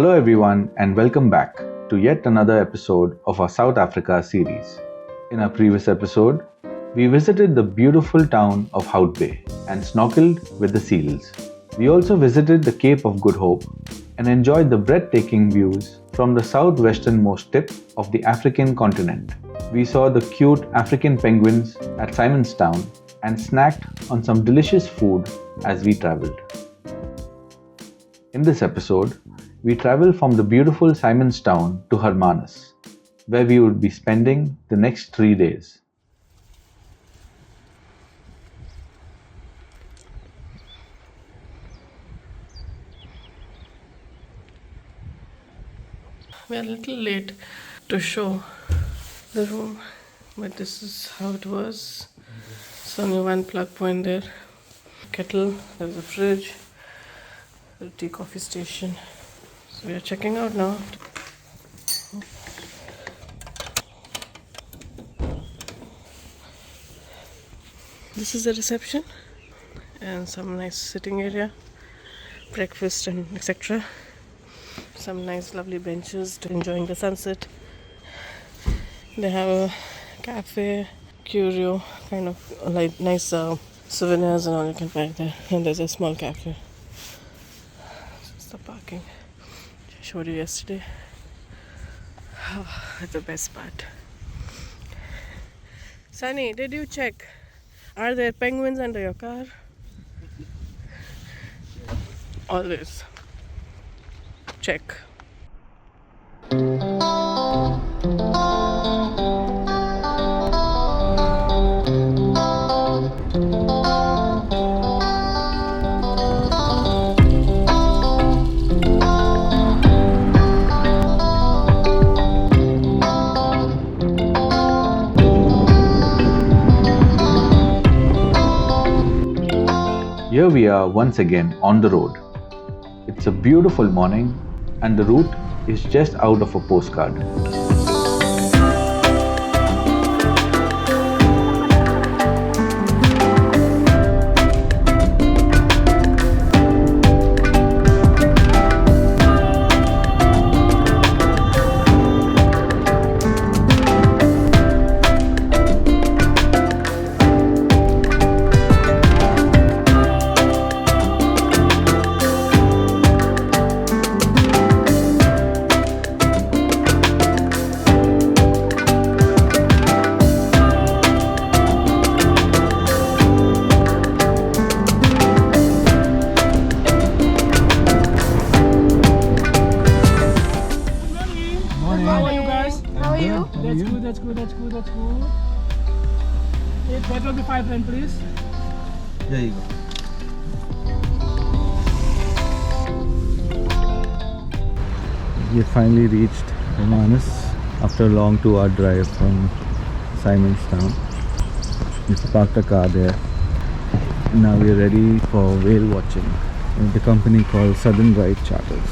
Hello everyone and welcome back to yet another episode of our South Africa series. In our previous episode, we visited the beautiful town of Hout Bay and snorkeled with the seals. We also visited the Cape of Good Hope and enjoyed the breathtaking views from the southwesternmost tip of the African continent. We saw the cute African penguins at Simonstown and snacked on some delicious food as we traveled. In this episode, we travel from the beautiful Simonstown to Hermanus, where we would be spending the next 3 days. We're a little late to show the room, but this is how it was. It's only one plug point there. Kettle, there's a fridge, a tea coffee station. So we are checking out now. This is the reception and some nice sitting area, breakfast and etc. Some nice lovely benches to enjoying the sunset. They have a cafe, curio, kind of like nice souvenirs and all you can buy there. And there's a small cafe. This is the parking I showed you yesterday. That's the best part. Sunny, did you check? Are there penguins under your car? Always check. Here we are once again on the road. It's a beautiful morning and the route is just out of a postcard. That's good. That will be 5 rand, please. There you go. We have finally reached Hermanus after a long 2-hour drive from Simonstown. We parked a car there. And now we are ready for whale watching with the company called Southern White Charters.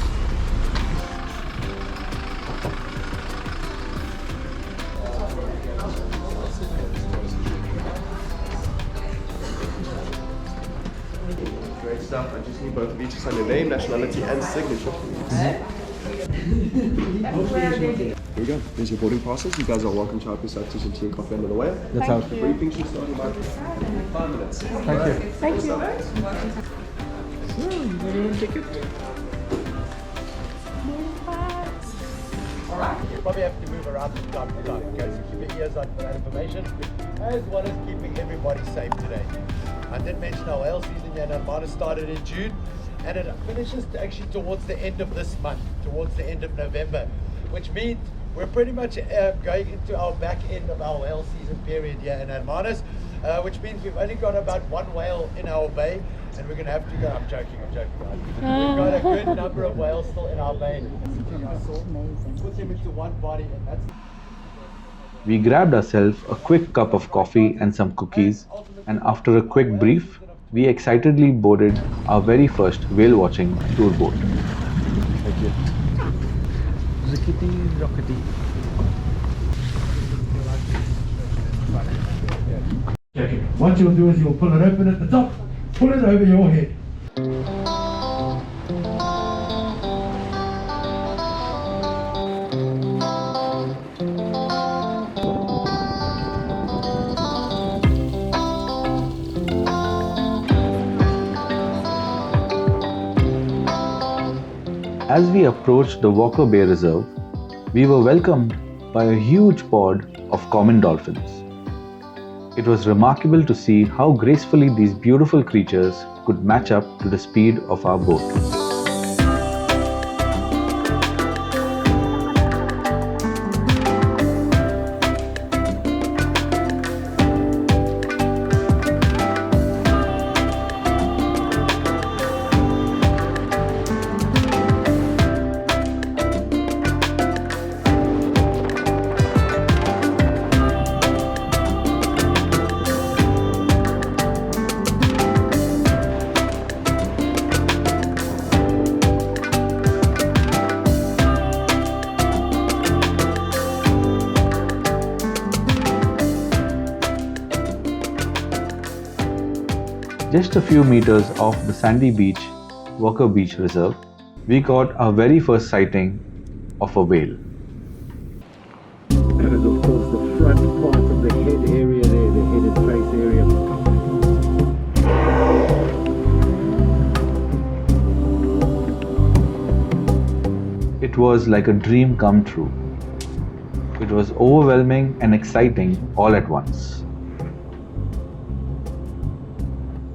Great stuff. I just need both of you to sign your name, nationality, and signature. Here you go. There's your boarding passes. You guys are welcome to help yourself to some tea and coffee under the way. That's how. The briefing should start in about 5 minutes. Thank you. Thank you. So, you got your own ticket? You probably have to move around from time to time, okay? So keep your ears on for that information, as well as keeping everybody safe today. I did mention our whale season here in Hermanus started in June, and it finishes actually towards the end of this month, towards the end of November, which means we're pretty much going into our back end of our whale season period here in Hermanus, which means we've only got about one whale in our bay, and we're going to have to go. I'm joking. We've got a good number of whales still in our bay. Put them into one body, and that's. We grabbed ourselves a quick cup of coffee and some cookies, and after a quick brief, we excitedly boarded our very first whale watching tour boat. Thank you. Rickety rockety. What you'll do is you'll pull it open at the top, pull it over your head. As we approached the Walker Bay Reserve, we were welcomed by a huge pod of common dolphins. It was remarkable to see how gracefully these beautiful creatures could match up to the speed of our boat. Just a few meters off the sandy beach, Walker Beach Reserve, we got our very first sighting of a whale. And of course the front part of the head area there, the head and face area. It was like a dream come true. It was overwhelming and exciting all at once.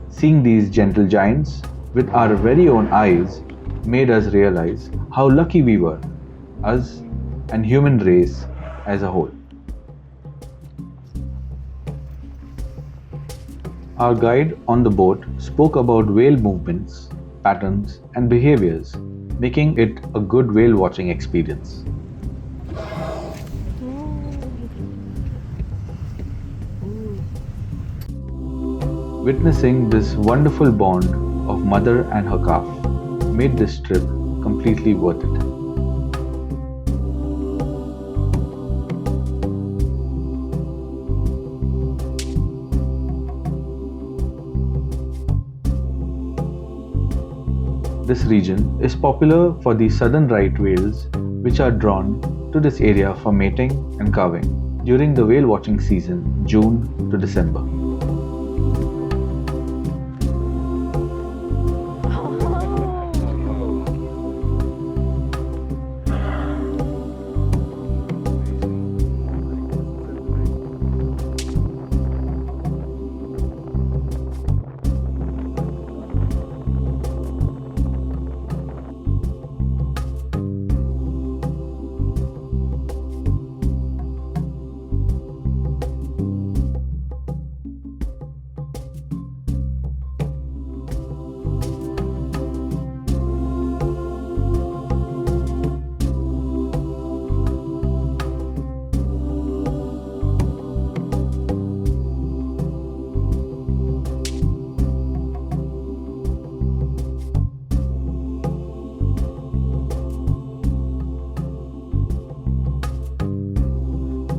Seeing these gentle giants with our very own eyes made us realize how lucky we were, us and human race as a whole. Our guide on the boat spoke about whale movements, patterns and behaviors, making it a good whale watching experience. Witnessing this wonderful bond of mother and her calf made this trip completely worth it. This region is popular for the southern right whales, which are drawn to this area for mating and calving during the whale watching season, June to December.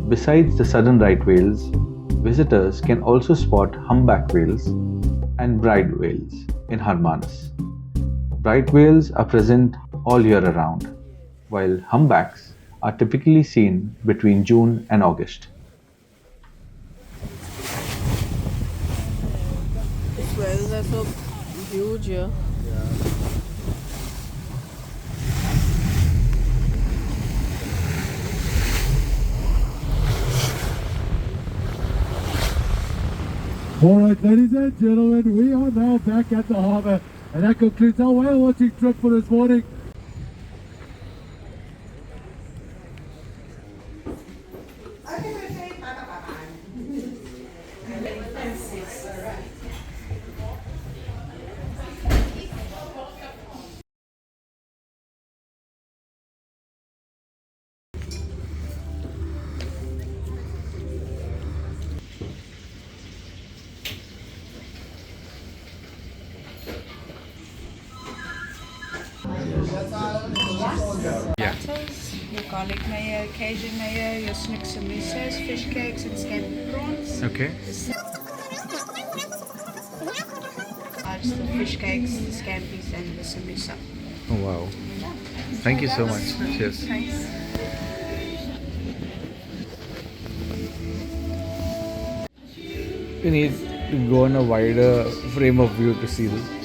Besides the southern right whales, visitors can also spot humpback whales and bride whales in Hermanus. Bride whales are present all year around, while humpbacks are typically seen between June and August. These whales are so huge here. Alright, ladies and gentlemen, we are now back at the harbour, and that concludes our whale watching trip for this morning. Your garlic mayo, Cajun mayo, your snicks and misos, fish cakes and scalloped prawns. Okay. The fish cakes, the scampies and the samisa. Oh wow. Thank you so much. Cheers. Thanks. You need to go on a wider frame of view to see this.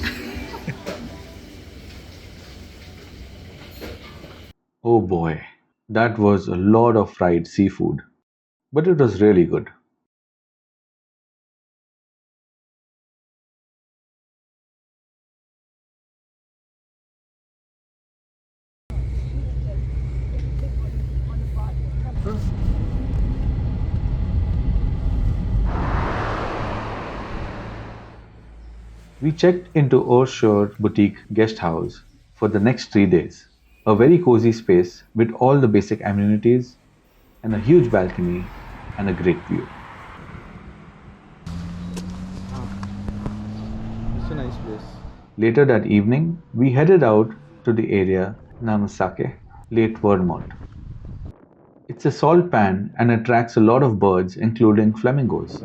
Oh boy, that was a lot of fried seafood, but it was really good. We checked into Orshore Boutique Guest House for the next 3 days. A very cozy space with all the basic amenities and a huge balcony and a great view. It's a nice place. Later that evening, we headed out to the area Namasake, Lake Vermont. It's a salt pan and attracts a lot of birds, including flamingos.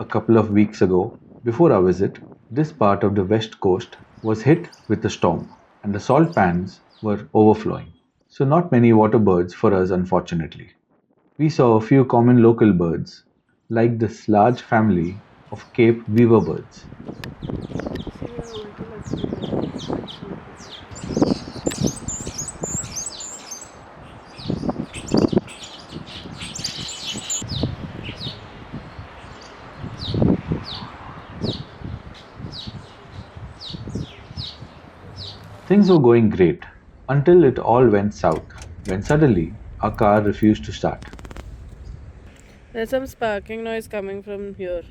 A couple of weeks ago, before our visit, this part of the west coast was hit with a storm, and the salt pans were overflowing. So, not many water birds for us, unfortunately. We saw a few common local birds, like this large family of Cape weaver birds. Things were going great until it all went south, when suddenly our car refused to start. There's some sparking noise coming from here.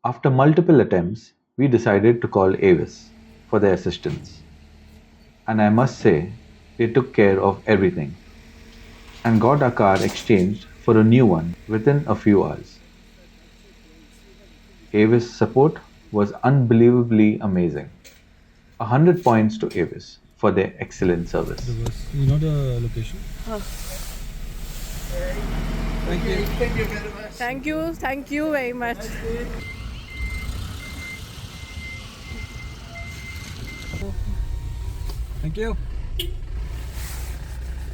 After multiple attempts, we decided to call Avis for their assistance. And I must say, they took care of everything and got our car exchanged for a new one within a few hours. Avis support was unbelievably amazing. 100 points to Avis for their excellent service. You know the location? Thank you. Thank you very much. Thank you.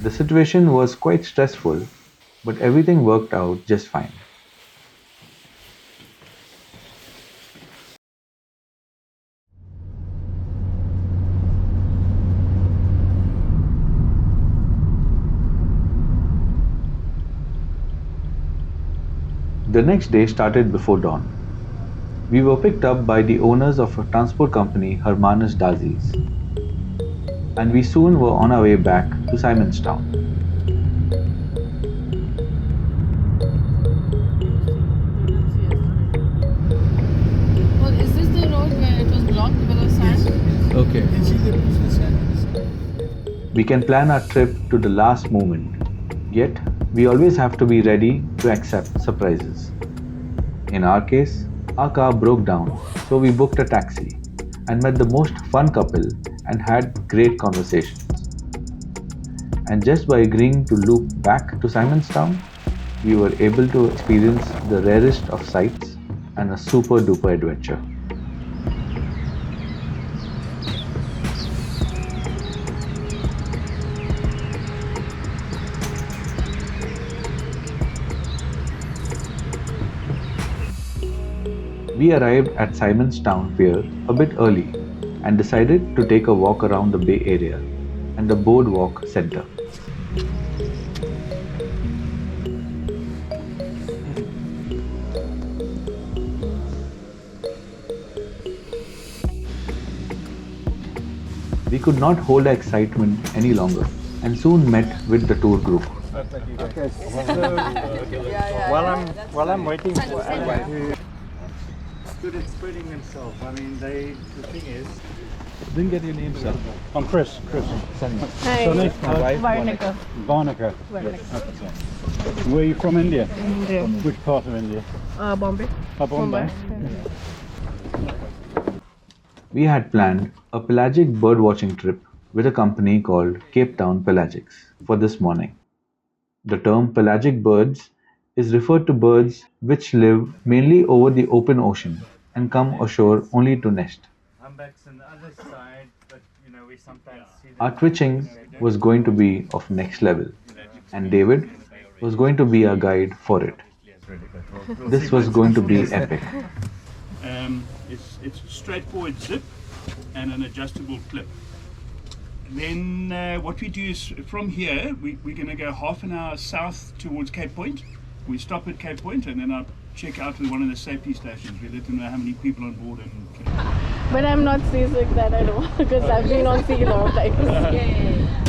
The situation was quite stressful, but everything worked out just fine. The next day started before dawn. We were picked up by the owners of a transport company, Hermanus Dazis, and we soon were on our way back to Simonstown. Well, is this the road where it was blocked because of sand? Okay. We can plan our trip to the last moment, yet we always have to be ready to accept surprises. In our case, our car broke down, so we booked a taxi and met the most fun couple and had great conversations. And just by agreeing to loop back to Simonstown, we were able to experience the rarest of sights and a super duper adventure. We arrived at Simonstown Pier a bit early and decided to take a walk around the Bay Area and the Boardwalk Center. We could not hold our excitement any longer and soon met with the tour group. Okay, so while I'm waiting for Alan to good at spreading themselves. I mean, the thing is. Didn't get your name, sir. I'm Chris. Sunny. Hi. Sonny. Varnika. Varnika. Where are you from, India? India. Which part of India? Bombay. Bombay. We had planned a pelagic birdwatching trip with a company called Cape Town Pelagics for this morning. The term pelagic birds is referred to birds which live mainly over the open ocean and come ashore only to nest. Humpbacks on the other side, but we sometimes see Our twitching was going to be of next level, and David was going to be our guide for it. This was going to be epic. It's a straightforward zip and an adjustable clip. Then what we do is from here, we're going to go half an hour south towards Cape Point. We stop at Cape Point and then I'll check out with one of the safety stations. We let them know how many people on board. But I'm not seasick, that I know, because I've been on sea a lot of times.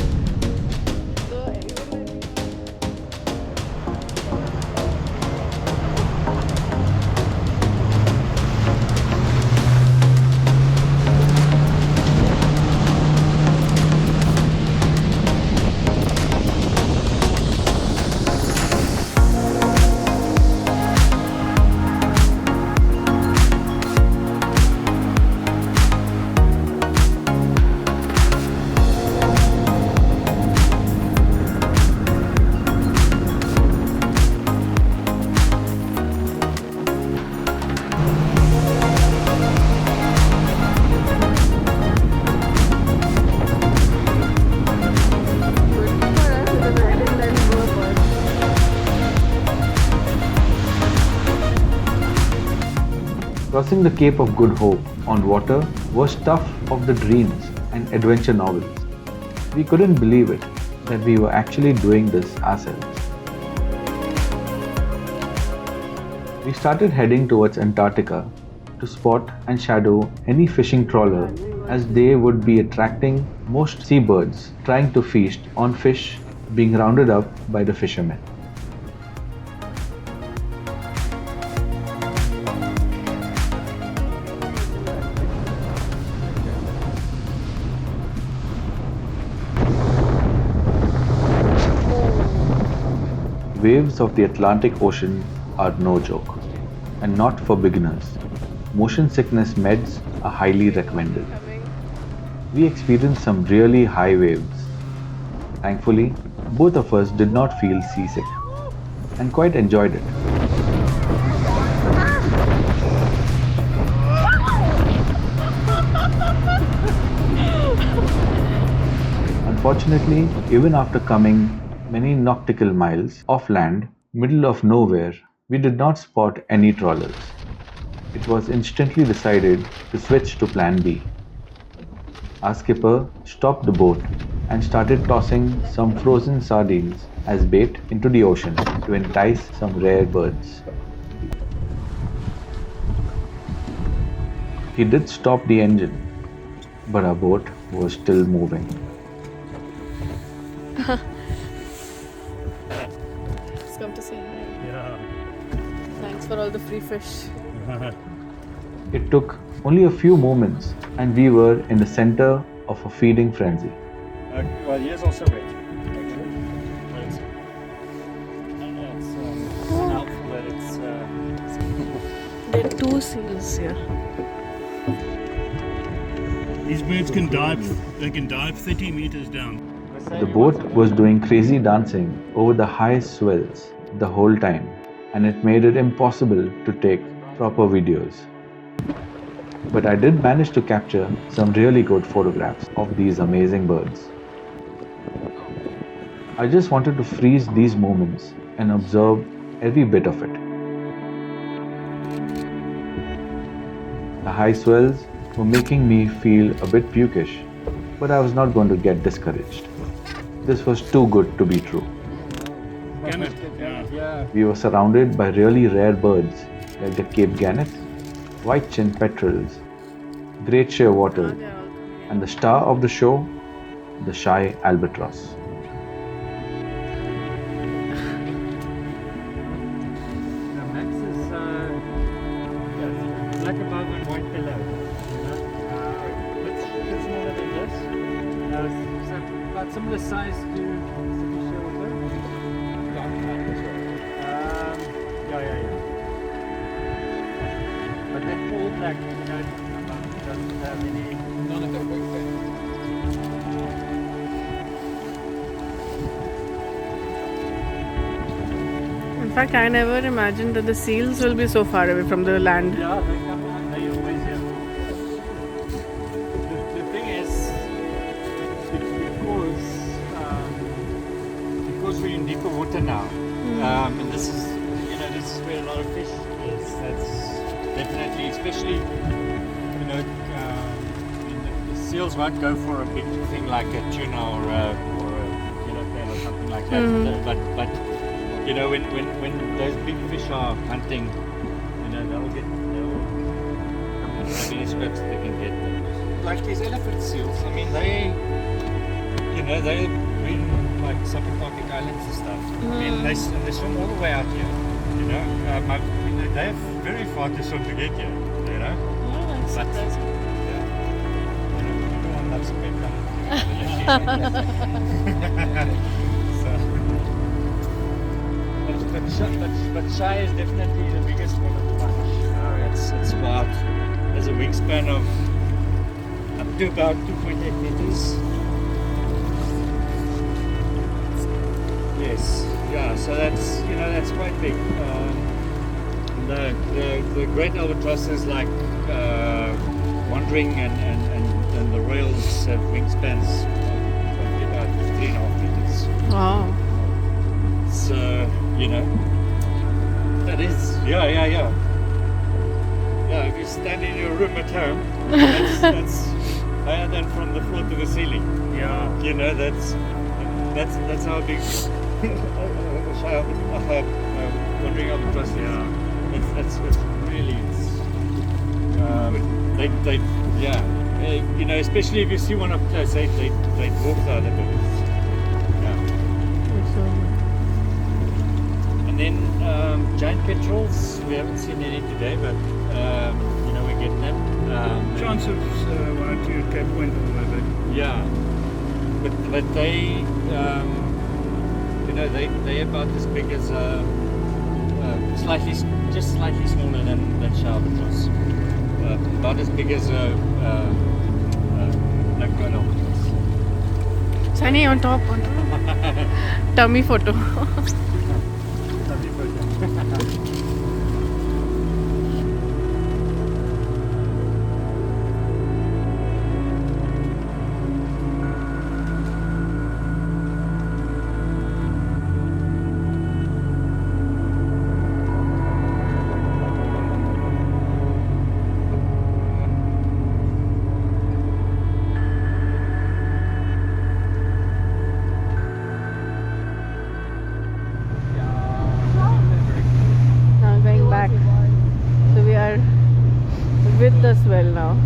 Crossing the Cape of Good Hope on water was stuff of the dreams and adventure novels. We couldn't believe it that we were actually doing this ourselves. We started heading towards Antarctica to spot and shadow any fishing trawler, as they would be attracting most seabirds trying to feast on fish being rounded up by the fishermen. Waves of the Atlantic Ocean are no joke, and not for beginners. Motion sickness meds are highly recommended. We experienced some really high waves. Thankfully, both of us did not feel seasick and quite enjoyed it. Unfortunately, even after coming many nautical miles off land, middle of nowhere, we did not spot any trawlers. It was instantly decided to switch to plan B. Our skipper stopped the boat and started tossing some frozen sardines as bait into the ocean to entice some rare birds. He did stop the engine, but our boat was still moving. Come to say hi. Yeah. Thanks for all the free fish. It took only a few moments and we were in the center of a feeding frenzy. Well, here's also red. Helpful that it's There are two seals here. These birds can dive, they can dive 30 meters down. The boat was doing crazy dancing over the high swells the whole time, and it made it impossible to take proper videos. But I did manage to capture some really good photographs of these amazing birds. I just wanted to freeze these moments and observe every bit of it. The high swells were making me feel a bit pukish, but I was not going to get discouraged. This was too good to be true. We were surrounded by really rare birds like the Cape Gannet, white-chinned petrels, great shearwater, and the star of the show, the shy albatross. Max is black above and white below. Bit smaller than this. So about similar size to city shearwater. Yeah. But they're all black, doesn't have any. None of them work there. In fact, I never imagined that the seals will be so far away from the land. Yeah, they come out, they always here. The thing is, because we're in deeper water now, and this is where a lot of fish is. That's definitely, especially in the seals won't go for a big thing like a tuna or a yellowtail or something like that. But you know, when those big fish are hunting, you know, they'll many scraps they can get. Like these elephant seals, I mean, they breed like subantarctic islands and stuff. I mean, they swim all the way out here. You know, they have very far to swim to get here. You know. Yeah, that's surprising. Everyone loves a pet but Shy is definitely the biggest one of the bunch. It's about, there's a wingspan of up to about 2.8 meters. Yes, yeah, so that's quite big. The great albatrosses like Wandering and the Royals have wingspans of about 3.5 meters. Wow. So, you know, that is, yeah. Yeah, if you stand in your room at home, that's higher than from the floor to the ceiling. Yeah. You know, that's how big Wandering albatross is. Yeah. It's really, you know, especially if you see one up close, they walk out a bit. Yeah. And then giant petrels, we haven't seen any today, but you know, we get them. Chance of one or two at Cape Point a little bit. Yeah, but they, you know, they're about as big as just slightly smaller than albatross. About as big as a MacLeod albatross. Sunny on top. Tummy photo. Tummy photo. With the swell now.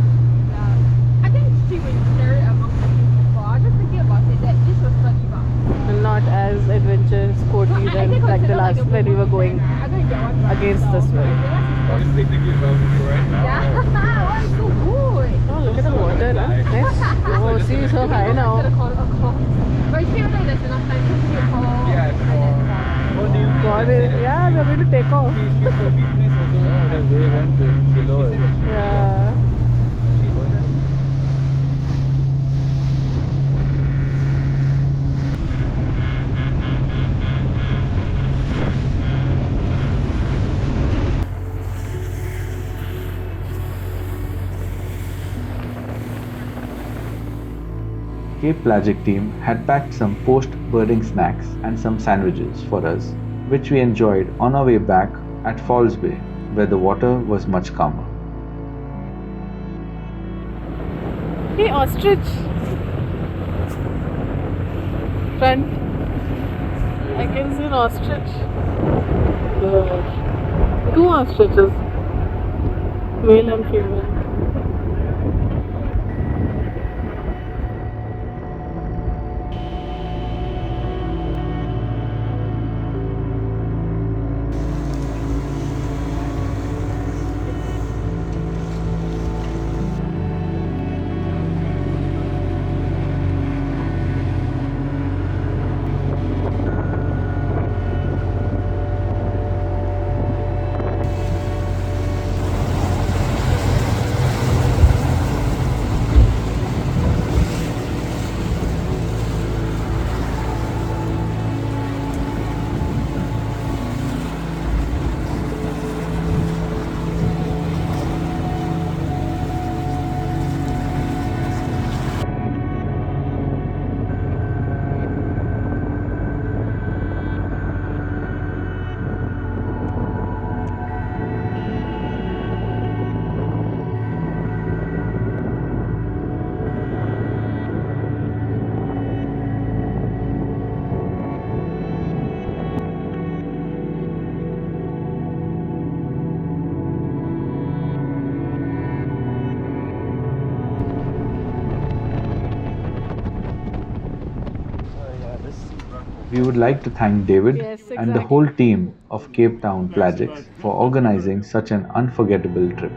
I think she was there amongst the people before. I was just thinking about it that this was funny, but not as adventure sporty than like the last when we were going against the swell. Yeah, oh, it's so good. Oh, look at the water. Nice. Oh, see, so high now. But you feel like there's enough time to see a call. Yeah, God, yeah, we're going to take off. Yeah. Cape Pelagic team had packed some post-birding snacks and some sandwiches for us, which we enjoyed on our way back at Falls Bay, where the water was much calmer. Hey, ostrich. Front. I can see an ostrich. Two ostriches. Male and female. We would like to thank David Yes, and the exactly. whole team of Cape Town Pelagic for organizing such an unforgettable trip.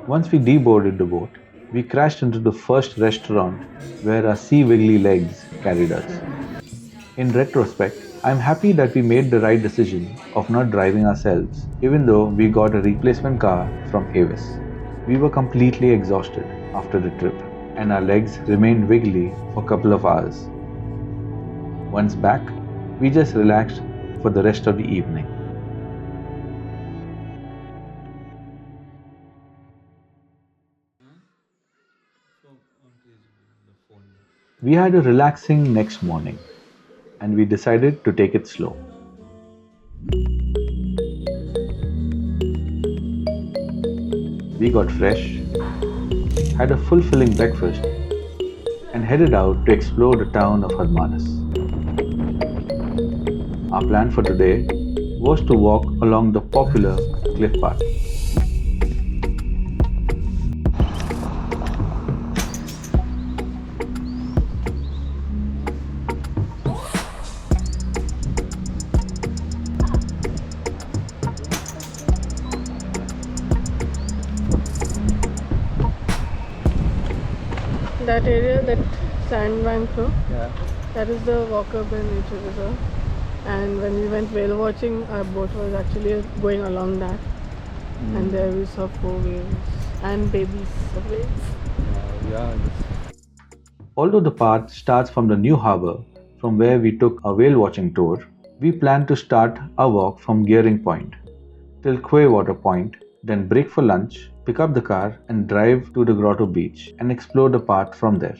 Once we deboarded the boat, we crashed into the first restaurant where our sea wiggly legs carried us. In retrospect, I'm happy that we made the right decision of not driving ourselves, even though we got a replacement car from Avis. We were completely exhausted after the trip, and our legs remained wiggly for a couple of hours. Once back, we just relaxed for the rest of the evening. We had a relaxing next morning, and we decided to take it slow. We got fresh, had a fulfilling breakfast, and headed out to explore the town of Hermanus. Our plan for today was to walk along the popular cliff path. That area, that sandbank, no? Yeah. That is the Walker Bay Nature Reserve. And when we went whale watching, our boat was actually going along that. And there we saw 4 whales and babies of whales. Yeah. Although the path starts from the new harbour from where we took a whale watching tour, we plan to start our walk from Gearing Point till Kwabena Point, then break for lunch, pick up the car and drive to the Grotto Beach and explore the path from there.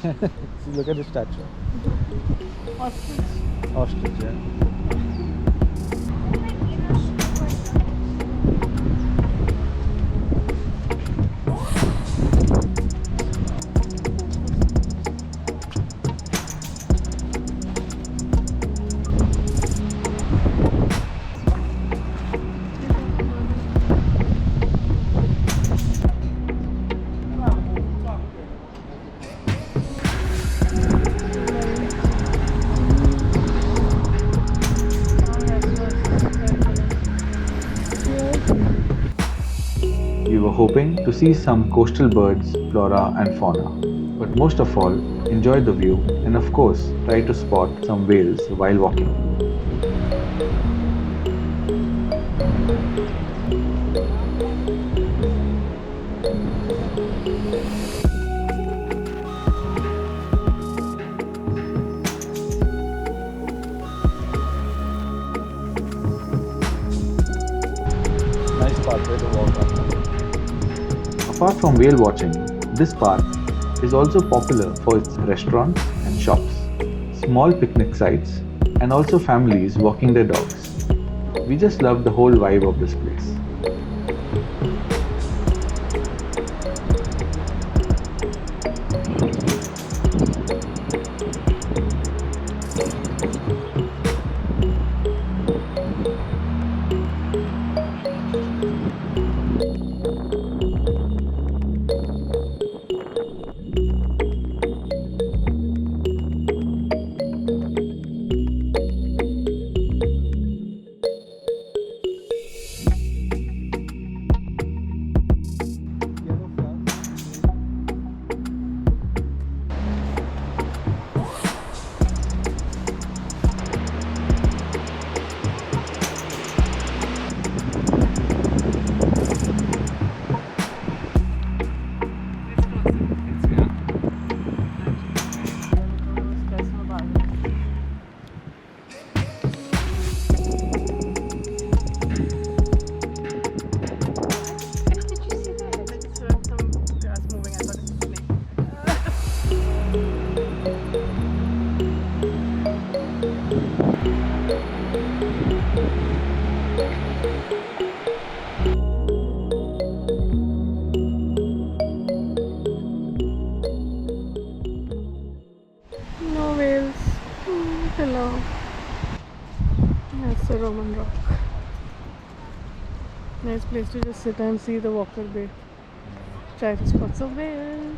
See, look at the statue. Ostrich. Ostrich, yeah. We were hoping to see some coastal birds, flora and fauna, but most of all, enjoy the view and of course, try to spot some whales while walking. Nice pathway to walk on. Apart from whale watching, this park is also popular for its restaurants and shops, small picnic sites, and also families walking their dogs. We just love the whole vibe of this place. No whales. Hello. That's the Roman rock. Nice place to just sit and see the Walker Bay. Try to spot some whales.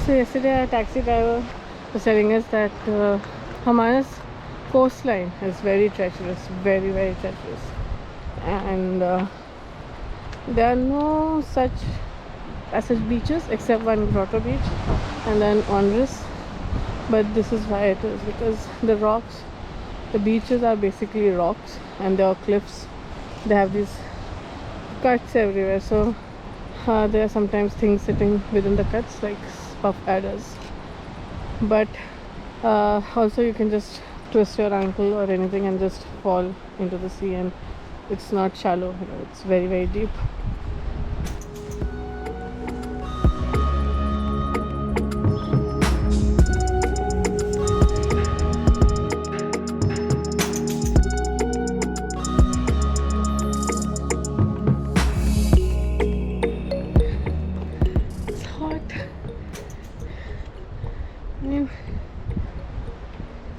So yesterday our taxi driver was telling us that Hermanus coastline is very treacherous, very treacherous, and there are no such beaches except one grotto beach and then Onris. But this is why it is, because the beaches are basically rocks and there are cliffs. They have these cuts everywhere, so there are sometimes things sitting within the cuts like puff adders. But also you can just twist your ankle or anything and just fall into the sea, and it's not shallow, it's very deep.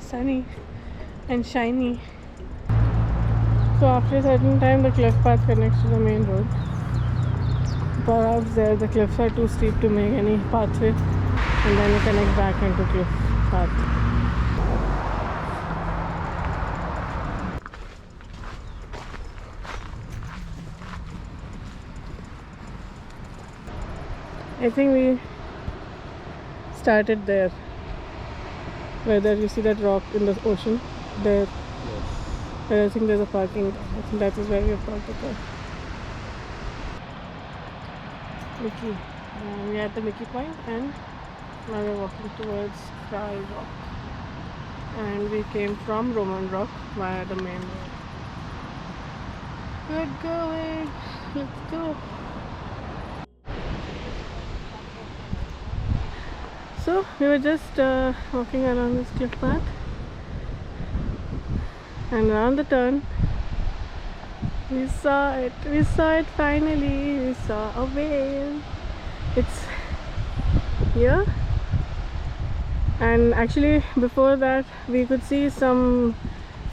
Sunny and shiny. So after a certain time the cliff path connects to the main road. Perhaps there the cliffs are too steep to make any pathway, and then you connect back into cliff path. I think we started there. Whether you see that rock in the ocean there, I think there's a parking. I think that is where we have parked the car. Mickey. We are at the Mickey point, and now we're walking towards Fry Rock. And we came from Roman Rock via the main road. We're going. Let's go. So we were just walking around this cliff path, and around the turn we saw it finally. We saw a whale. It's here, and actually before that we could see some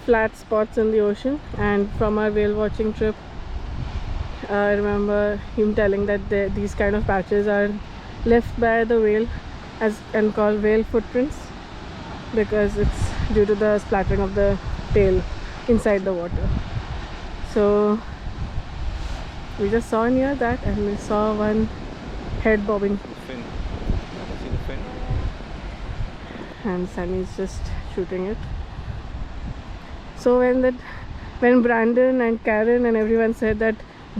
flat spots in the ocean. And from our whale watching trip, I remember him telling that these kind of patches are left by the whale and called whale footprints, because it's due to the splattering of the tail inside the water. So we just saw near that, and we saw one head bobbing. Fin. See the fin? And Sunny's just shooting it. So when Brandon and Karen and everyone said that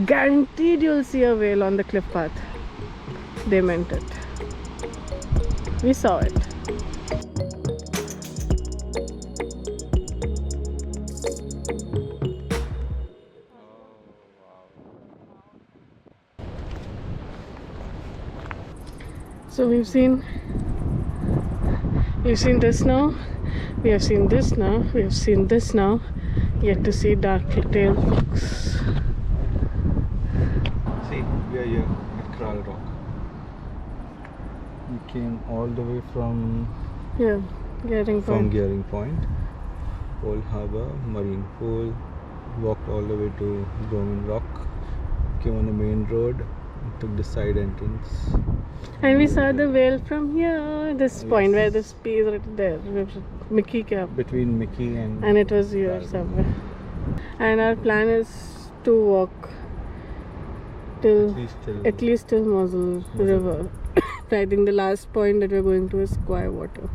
guaranteed you'll see a whale on the cliff path, they meant it. We saw it. So we've seen this now, we have seen this now, we have seen this now, yet to see dark-tailed fox. See, we are here at Kral Rock. We came all the way from Gearing Point, Old Harbour, Marine Pool, walked all the way to Roman Rock, came on the main road, took the side entrance. And we saw the whale from here, this point where this P is right there, Mickey cap. Between Mickey and it was here somewhere. And our plan is to walk at least till Mosel River. I think the last point that we're going to is Kwabena.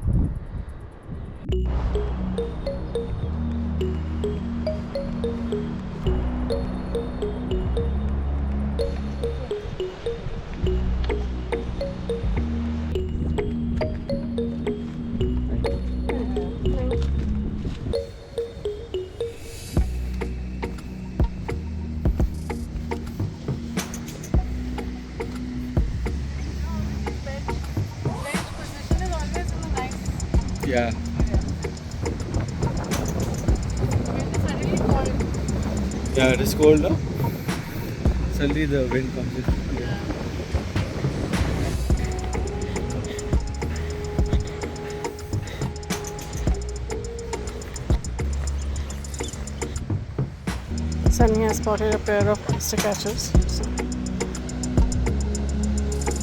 yeah. Yeah, it is cold now. Suddenly the wind comes in. Sunny has spotted a pair of oyster catchers.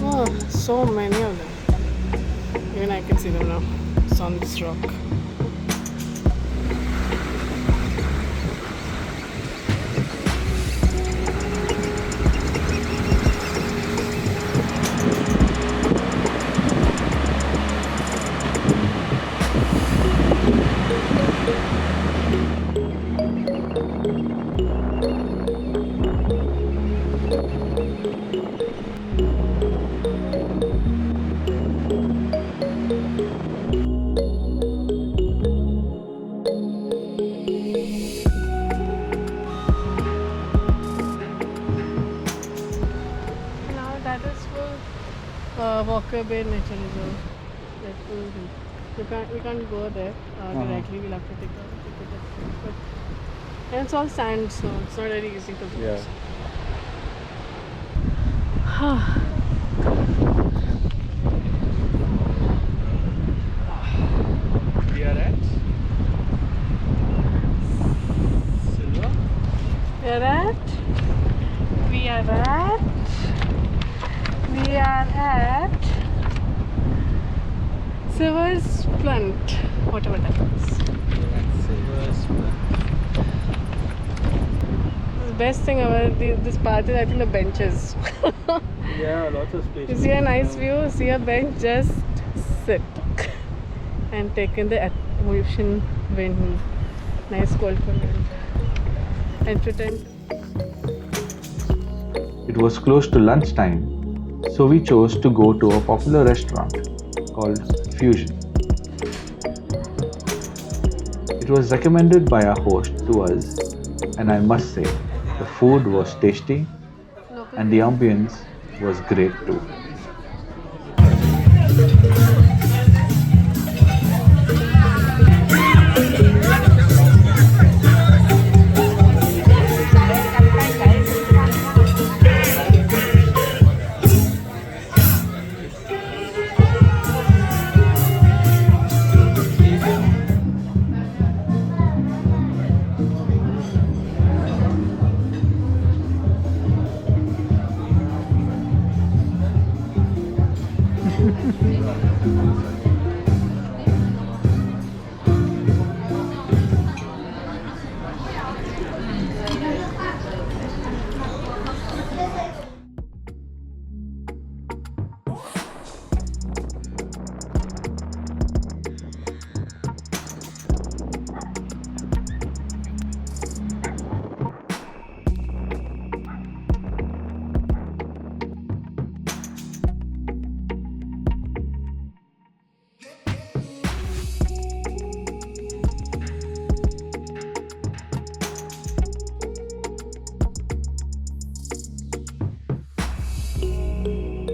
Oh, so many of them. Even I can see them now. It's on this rock. Walker Bay Nature Reserve. We can't go there directly. We'll have to take a ticket. But and it's all sand, so it's not very easy to do. Yeah. We are at Silva. We are at Silver's Plant, whatever that is. Silver's The best thing about this path is, I think, the benches. Yeah, lots of space. You see a nice view, see a bench, just sit and take in the ocean wind, nice cold wind, and pretend. It was close to lunchtime, so we chose to go to a popular restaurant called Fusion. It was recommended by our host to us, and I must say, the food was tasty and the ambience was great too.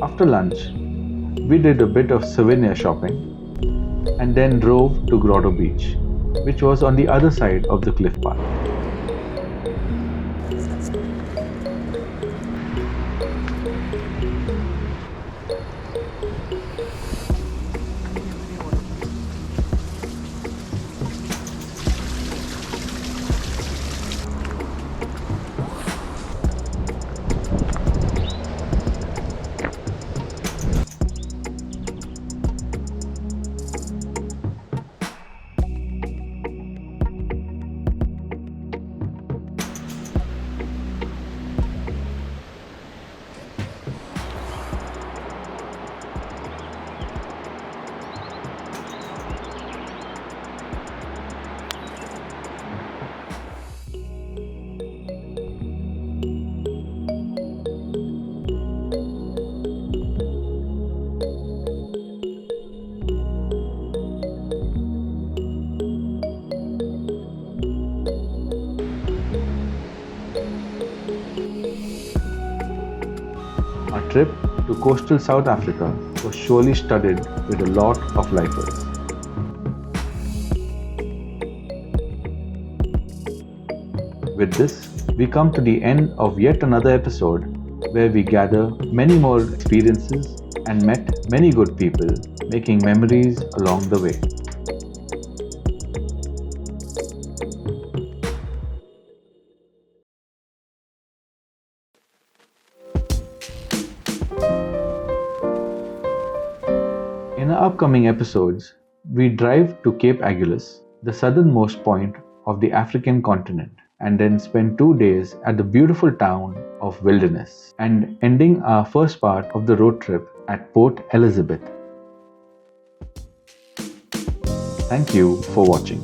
After lunch, we did a bit of souvenir shopping and then drove to Grotto Beach, which was on the other side of the cliff path. Our trip to coastal South Africa was surely studded with a lot of lifers. With this, we come to the end of yet another episode where we gather many more experiences and met many good people, making memories along the way. In our upcoming episodes, we drive to Cape Agulhas, the southernmost point of the African continent, and then spend 2 days at the beautiful town of Wilderness, and ending our first part of the road trip at Port Elizabeth. Thank you for watching.